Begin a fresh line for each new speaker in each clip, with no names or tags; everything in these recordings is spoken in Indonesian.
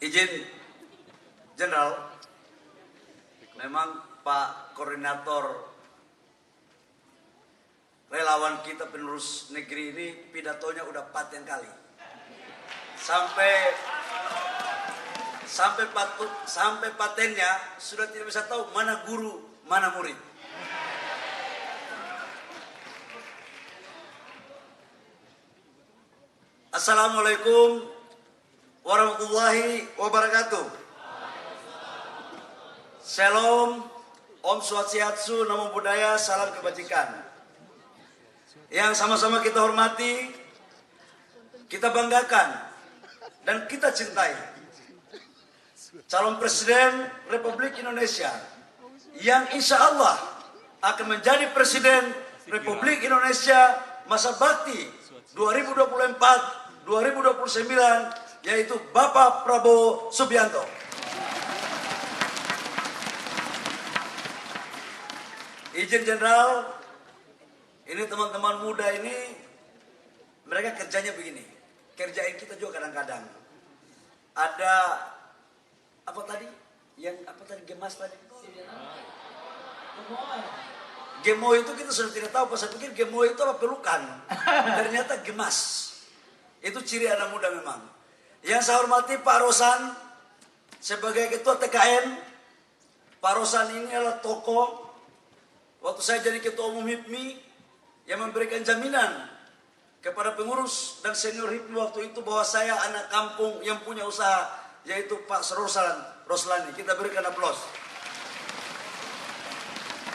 Izin Jenderal, memang Pak Koordinator relawan kita penerus negeri ini pidatonya udah paten kali. Sampai patennya sudah tidak bisa tahu mana guru, mana murid. Assalamualaikum warahmatullahi wabarakatuh. Shalom, Om Swastiastu, Namo Buddhaya, salam kebajikan. Yang sama-sama kita hormati, kita banggakan, dan kita cintai calon Presiden Republik Indonesia yang insya Allah akan menjadi Presiden Republik Indonesia masa bakti 2024-2029, yaitu Bapak Prabowo Subianto. Izin Jenderal, ini teman-teman muda ini, mereka kerjanya begini. Kerjain kita juga kadang-kadang. Ada apa tadi? Gemas tadi? Gemo itu kita sudah tidak tahu. Pas saya pikir gemo itu apa, pelukan. Ternyata gemas. Itu ciri anak muda memang. Yang saya hormati Pak Rosan sebagai Ketua TKN. Pak Rosan ini adalah tokoh waktu saya jadi Ketua Umum HIPMI yang memberikan jaminan kepada pengurus dan senior HIPMI waktu itu bahwa saya anak kampung yang punya usaha, yaitu Pak Roslani. Kita berikan aplaus.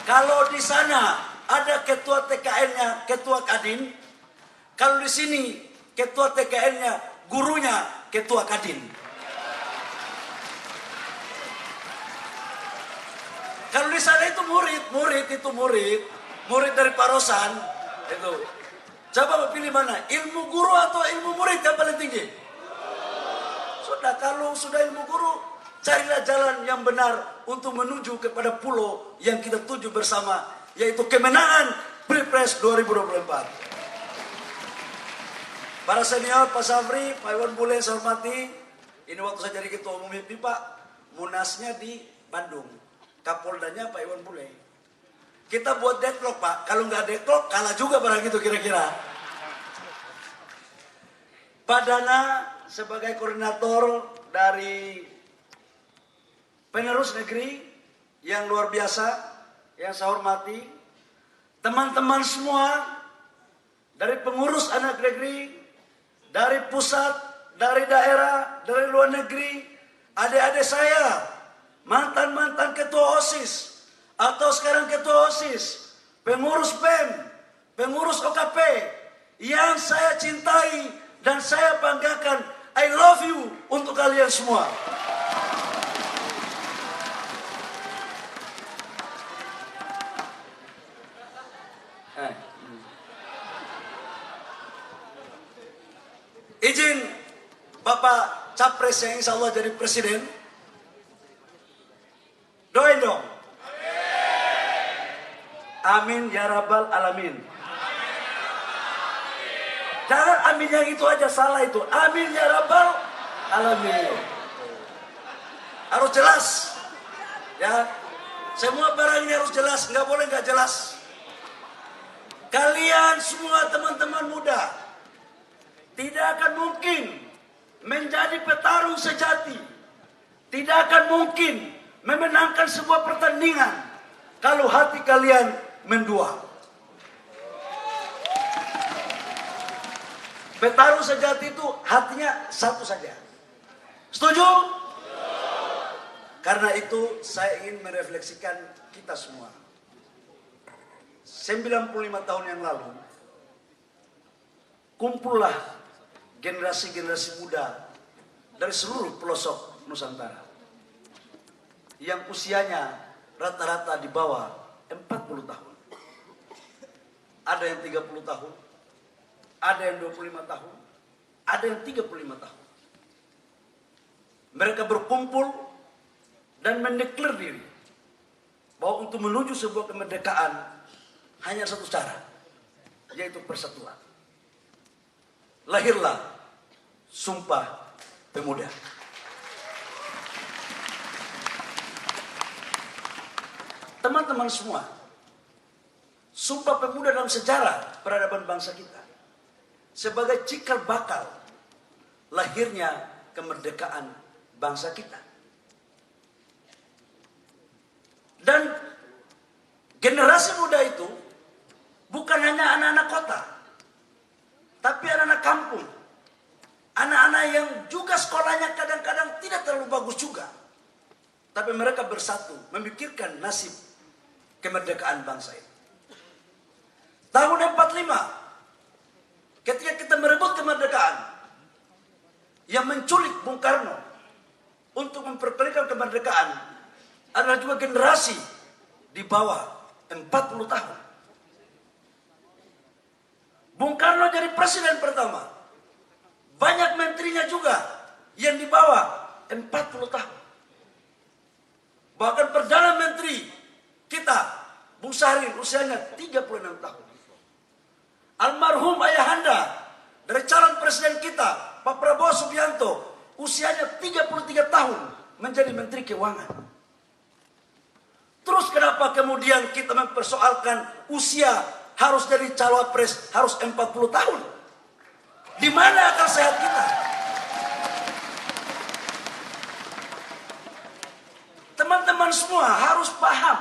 Kalau di sana ada Ketua TKN-nya, Ketua Kadin. Kalau di sini Ketua TKN-nya, gurunya Ketua Kadin. Kalau di sana itu murid dari Pak Rosan itu. Coba pilih mana, ilmu guru atau ilmu murid yang paling tinggi? Sudah, kalau sudah ilmu guru, carilah jalan yang benar untuk menuju kepada pulau yang kita tuju bersama, yaitu kemenangan Pilpres 2024. Para senior, Pak Safri, Pak Iwan Bule yang saya hormati, ini waktu saya jadi Ketua Umum HIPMI, Pak, Munasnya di Bandung, Kapoldanya Pak Iwan Bule. Kita buat deadlock, Pak. Kalau nggak deadlock, kalah juga barang itu kira-kira. Pak Dana sebagai koordinator dari penerus negeri yang luar biasa, yang saya hormati. Teman-teman semua dari pengurus anak negeri, dari pusat, dari daerah, dari luar negeri, adik-adik saya, mantan-mantan ketua OSIS, atau sekarang ketua OSIS, pengurus PEM, pengurus OKP, yang saya cintai dan saya banggakan. I love you untuk kalian semua. Izin Bapak Capres yang insya Allah jadi presiden, doain dong. Amin ya rabbal alamin. Jangan amin yang itu aja, salah itu. Amin ya rabbal alamin. Harus jelas, ya. Semua barang ini harus jelas, nggak boleh nggak jelas. Kalian semua teman-teman muda tidak akan mungkin menjadi petarung sejati, tidak akan mungkin memenangkan sebuah pertandingan kalau hati kalian mendua. Petarung sejati itu hatinya satu saja. Setuju? Karena itu saya ingin merefleksikan kita semua. 95 tahun yang lalu, kumpullah generasi-generasi muda dari seluruh pelosok Nusantara yang usianya rata-rata di bawah 40 tahun. Ada yang 30 tahun, ada yang 25 tahun, ada yang 35 tahun. Mereka berkumpul dan mendeklar diri bahwa untuk menuju sebuah kemerdekaan hanya satu cara, yaitu persatuan. Lahirlah Sumpah Pemuda. teman-teman semua, Sumpah Pemuda dalam sejarah peradaban bangsa kita sebagai cikal bakal lahirnya kemerdekaan bangsa kita. Dan generasi muda itu bukan hanya anak-anak kota, tapi anak-anak kampung. Anak-anak yang juga sekolahnya kadang-kadang tidak terlalu bagus juga. Tapi mereka bersatu memikirkan nasib kemerdekaan bangsa ini. Tahun 45, ketika kita merebut kemerdekaan, yang menculik Bung Karno untuk memperkalikan kemerdekaan adalah juga generasi di bawah 40 tahun. Bung Karno jadi presiden pertama. Banyak menterinya juga yang di bawah 40 tahun. Bahkan Perdana Menteri kita, Bung Sahrir, usianya 36 tahun. Almarhum ayahanda dari calon presiden kita, Pak Prabowo Subianto, usianya 33 tahun menjadi Menteri Keuangan. Terus kenapa kemudian kita mempersoalkan usia harus jadi cawapres harus 40 tahun? Di mana akal sehat kita? Teman-teman semua harus paham,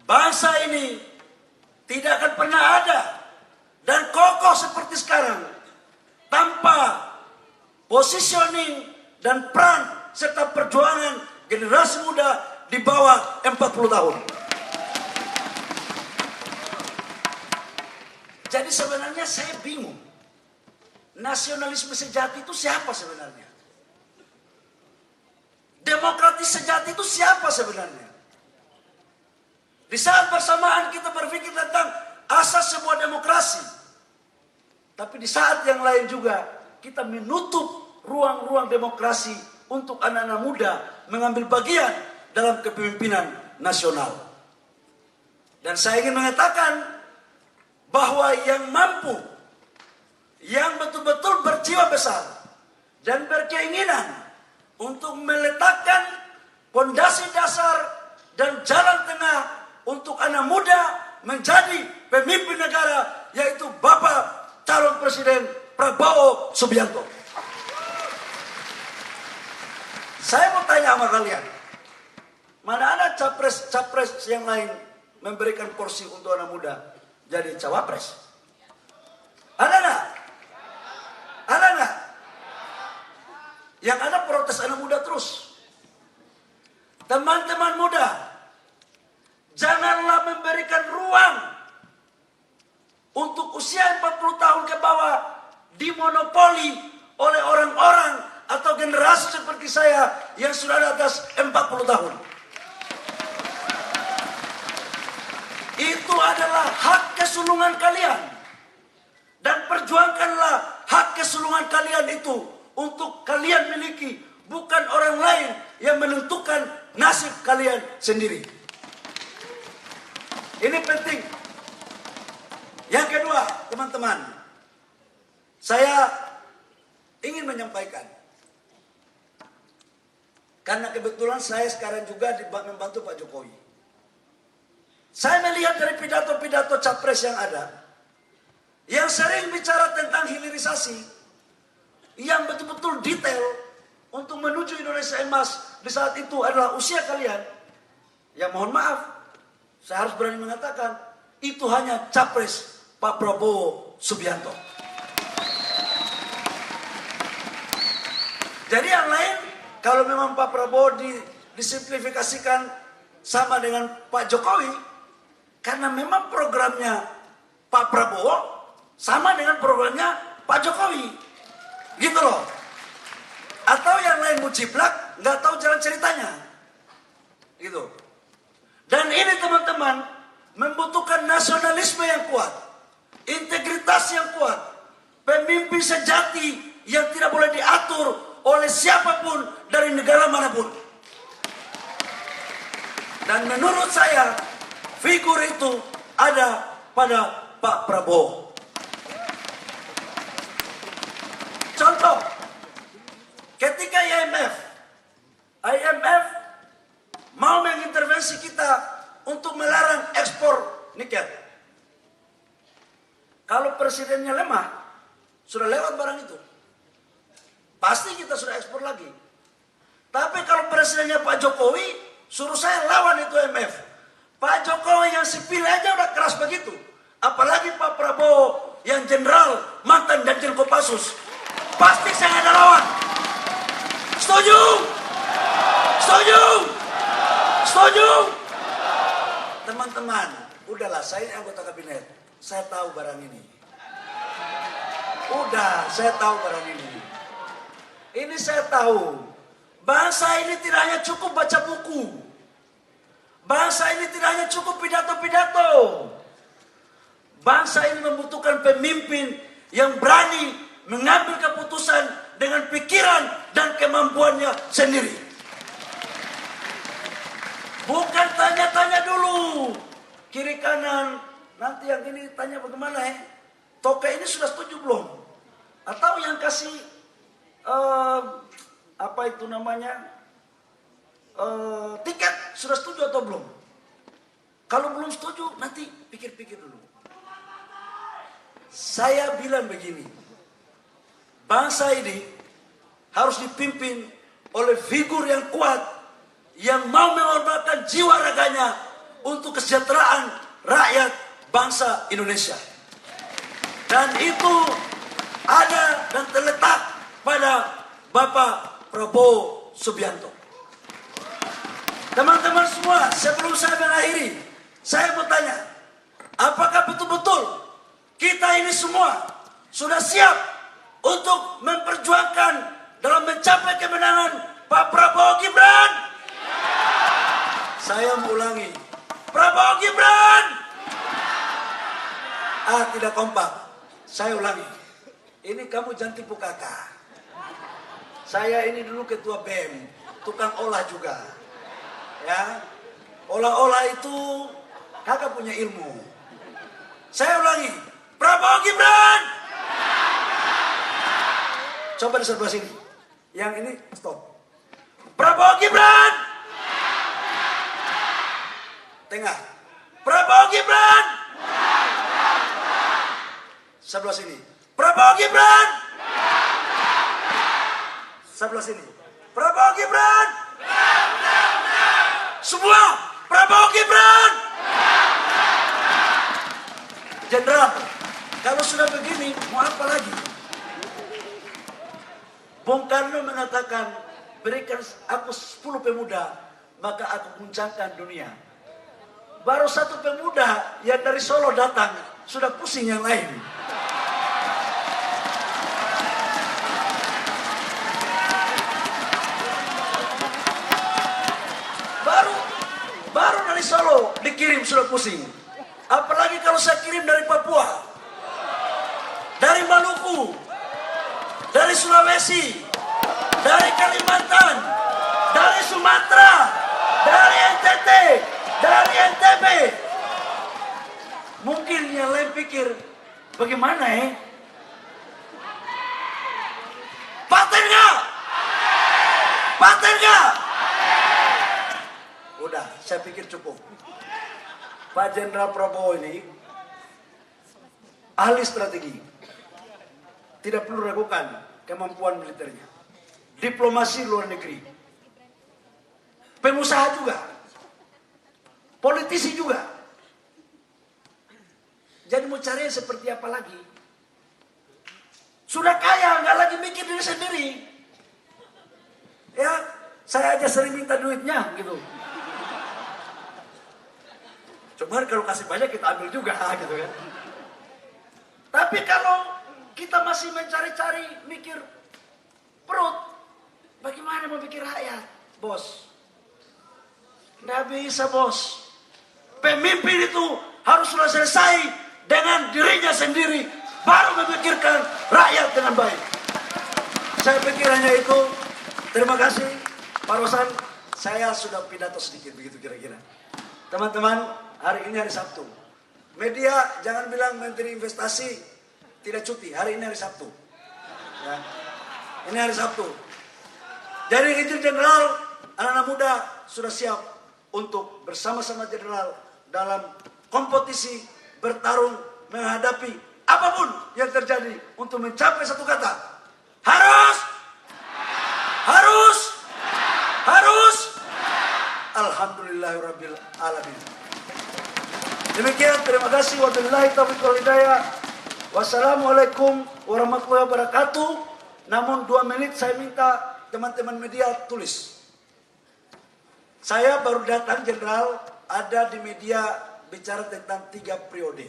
bangsa ini tidak akan pernah ada dan kokoh seperti sekarang tanpa positioning dan peran serta perjuangan generasi muda di bawah 40 tahun. Jadi sebenarnya saya bingung, nasionalisme sejati itu siapa sebenarnya? Demokratis sejati itu siapa sebenarnya? Di saat bersamaan kita berpikir tentang asas sebuah demokrasi, tapi di saat yang lain juga kita menutup ruang-ruang demokrasi untuk anak-anak muda mengambil bagian dalam kepemimpinan nasional. Dan saya ingin mengatakan bahwa yang mampu, yang betul-betul berjiwa besar dan berkeinginan untuk meletakkan fondasi dasar dan jalan tengah untuk anak muda menjadi pemimpin negara, yaitu Bapak calon Presiden Prabowo Subianto. Saya mau tanya sama kalian, mana ada capres-capres yang lain memberikan porsi untuk anak muda jadi cawapres? Ada nggak? Ada nggak? Yang ada protes anak muda terus. Teman-teman muda, janganlah memberikan ruang untuk usia 40 tahun ke bawah dimonopoli oleh orang-orang atau generasi seperti saya yang sudah di atas 40 tahun. Itu adalah hak kesulungan kalian. Dan perjuangkanlah hak kesulungan kalian itu untuk kalian miliki, bukan orang lain yang menentukan nasib kalian sendiri. Ini penting. Yang kedua, teman-teman, saya ingin menyampaikan, karena kebetulan saya sekarang juga membantu Pak Jokowi. Saya melihat dari pidato-pidato capres yang ada, yang sering bicara tentang hilirisasi, yang betul-betul detail untuk menuju Indonesia emas di saat itu adalah usia kalian. Ya mohon maaf, saya harus berani mengatakan, itu hanya capres Pak Prabowo Subianto. Jadi yang lain, kalau memang Pak Prabowo disimplifikasikan sama dengan Pak Jokowi, karena memang programnya Pak Prabowo sama dengan programnya Pak Jokowi. Gitu loh. Atau yang lain muciplak, nggak tahu jalan ceritanya. Gitu. Dan ini teman-teman membutuhkan nasionalisme yang kuat, integritas yang kuat, pemimpin sejati yang tidak boleh diatur oleh siapapun dari negara manapun. Dan menurut saya figur itu ada pada Pak Prabowo. Contoh, ketika IMF mau mengintervensi kita presidennya lemah, sudah lewat barang itu. Pasti kita sudah ekspor lagi. Tapi kalau presidennya Pak Jokowi, suruh saya lawan itu IMF. Pak Jokowi yang sipil aja udah keras begitu. Apalagi Pak Prabowo yang jenderal, mantan Danjen Kopassus. Pasti saya ada lawan. Setuju? Setuju? Setuju? Teman-teman, udahlah, saya ini anggota kabinet. Saya tahu barang ini. Udah, saya tahu barang ini. Ini saya tahu. Bangsa ini tidak hanya cukup baca buku. Bangsa ini tidak hanya cukup pidato-pidato. Bangsa ini membutuhkan pemimpin yang berani mengambil keputusan dengan pikiran dan kemampuannya sendiri. Bukan tanya-tanya dulu kiri kanan, nanti yang ini tanya bagaimana Toke ini sudah setuju belum? Atau yang kasih apa itu namanya tiket sudah setuju atau belum? Kalau belum setuju nanti pikir-pikir dulu. Saya bilang begini, bangsa ini harus dipimpin oleh figur yang kuat, yang mau mengorbankan jiwa raganya untuk kesejahteraan rakyat bangsa Indonesia. Dan itu ada dan terletak pada Bapak Prabowo Subianto. Teman-teman semua, sebelum saya mengakhiri, saya mau tanya, apakah betul-betul kita ini semua sudah siap untuk memperjuangkan dalam mencapai kemenangan Pak Prabowo Gibran? Saya mengulangi, Prabowo Gibran. Tidak kompak. Saya ulangi. Ini kamu jangan tipu kakak. Saya ini dulu ketua BEM, tukang olah juga. Ya, olah-olah itu kakak punya ilmu. Saya ulangi, Prabowo Gibran. Coba di sebelah sini. Yang ini stop. Prabowo Gibran. Tengah. Prabowo Gibran. Sebelah sini. Prabowo Gibran. Sebelah sini. Prabowo Gibran. Semua Prabowo Gibran. Jenderal, kalau sudah begini mau apa lagi? Bung Karno mengatakan, berikan aku 10 pemuda, maka aku guncangkan dunia. Baru 1 pemuda yang dari Solo datang, sudah pusing yang lain. Baru dari Solo dikirim sudah pusing. Apalagi kalau saya kirim dari Papua, dari Maluku, dari Sulawesi, dari Kalimantan, dari Sumatera, dari NTT, dari NTB. Mungkin yang lain pikir, bagaimana Paten nggak? Paten nggak? Udah, saya pikir cukup. Pak Jenderal Prabowo ini ahli strategi. Tidak perlu ragukan kemampuan militernya. Diplomasi luar negeri. Pengusaha juga. Politisi juga. Jadi mau cari seperti apa lagi? Sudah kaya, nggak lagi mikir diri sendiri. Ya, saya aja sering minta duitnya gitu. Cuma kalau kasih banyak kita ambil juga gitu kan. Tapi kalau kita masih mencari-cari mikir perut, bagaimana mau pikir rakyat, bos? Nggak bisa, bos. Pemimpin itu harus sudah selesai dengan dirinya sendiri, baru memikirkan rakyat dengan baik. Saya pikir hanya itu. Terima kasih, Pak Rosan. Saya sudah pidato sedikit begitu kira-kira. Teman-teman, hari ini hari Sabtu. Media jangan bilang Menteri Investasi tidak cuti. Hari ini hari Sabtu. Ya. Ini hari Sabtu. Jadi izin Jenderal, anak-anak muda sudah siap untuk bersama-sama Jenderal dalam kompetisi bertarung menghadapi apapun yang terjadi untuk mencapai satu kata. Harus. Alhamdulillahirabbil alamin. Demikian, terima kasih. Wabillahi taufiq wal hidayah. Wassalamualaikum warahmatullahi wabarakatuh. Namun 2 menit saya minta teman-teman media tulis. Saya baru datang, Jenderal, ada di media bicara tentang 3 periode.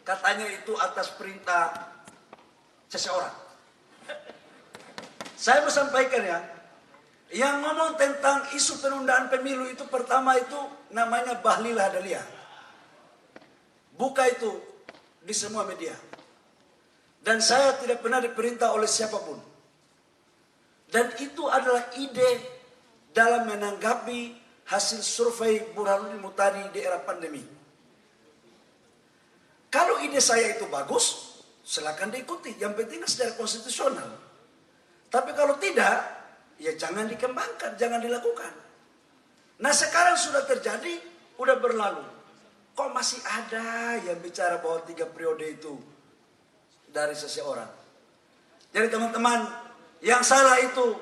Katanya itu atas perintah seseorang. Saya mau sampaikan ya, yang ngomong tentang isu penundaan pemilu itu pertama itu namanya Bahlil Lahadalia. Buka itu di semua media. Dan saya tidak pernah diperintah oleh siapapun. Dan itu adalah ide dalam menanggapi hasil survei Burhanuddin Muhtadi di era pandemi. Kalau ide saya itu bagus, silakan diikuti. Yang penting secara konstitusional. Tapi kalau tidak, ya jangan dikembangkan, jangan dilakukan. Nah sekarang sudah terjadi, udah berlalu. Kok masih ada yang bicara bahwa 3 periode itu dari seseorang? Jadi teman-teman, yang salah itu,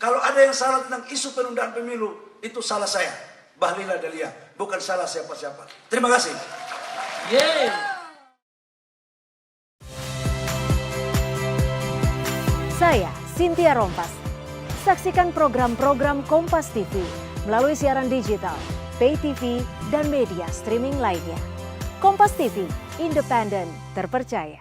kalau ada yang salah tentang isu penundaan pemilu, itu salah saya, Bahlil Lahadalia, bukan salah siapa-siapa. Terima kasih.
Saya Cynthia Rompas. Saksikan program-program Kompas TV melalui siaran digital, pay TV, dan media streaming lainnya. Kompas TV, independen, terpercaya.